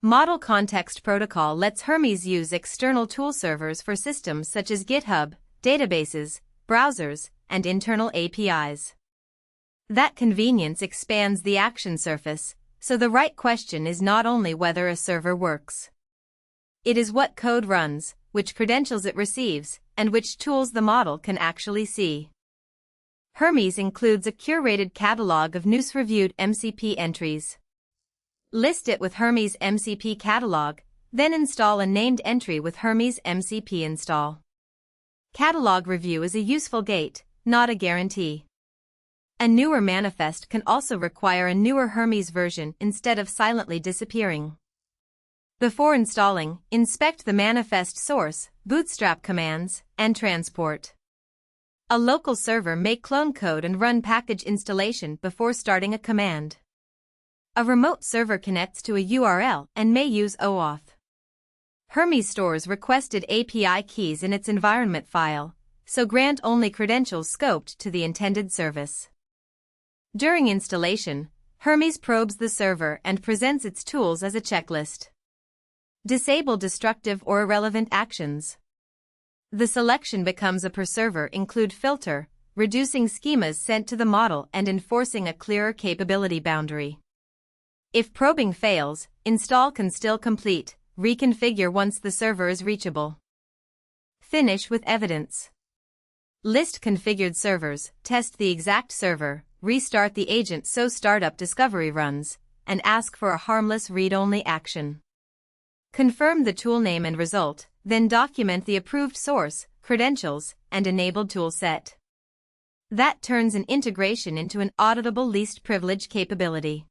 Model Context Protocol lets Hermes use external tool servers for systems such as GitHub, databases, browsers, and internal APIs. That convenience expands the action surface, so the right question is not only whether a server works. It is what code runs, which credentials it receives, and which tools the model can actually see. Hermes includes a curated catalog of news-reviewed MCP entries. List it with Hermes MCP catalog, then install a named entry with Hermes MCP install. Catalog review is a useful gate, not a guarantee. A newer manifest can also require a newer Hermes version instead of silently disappearing. Before installing, inspect the manifest source, Bootstrap commands, and transport. A local server may clone code and run package installation before starting a command. A remote server connects to a URL and may use OAuth. Hermes stores requested API keys in its environment file, so grant only credentials scoped to the intended service. During installation, Hermes probes the server and presents its tools as a checklist. Disable destructive or irrelevant actions. The selection becomes a per server include filter, reducing schemas sent to the model and enforcing a clearer capability boundary. If probing fails, install can still complete, reconfigure once the server is reachable. Finish with evidence. List configured servers, test the exact server, restart the agent so startup discovery runs, and ask for a harmless read-only action. Confirm the tool name and result, then document the approved source, credentials, and enabled toolset. That turns an integration into an auditable least privilege capability.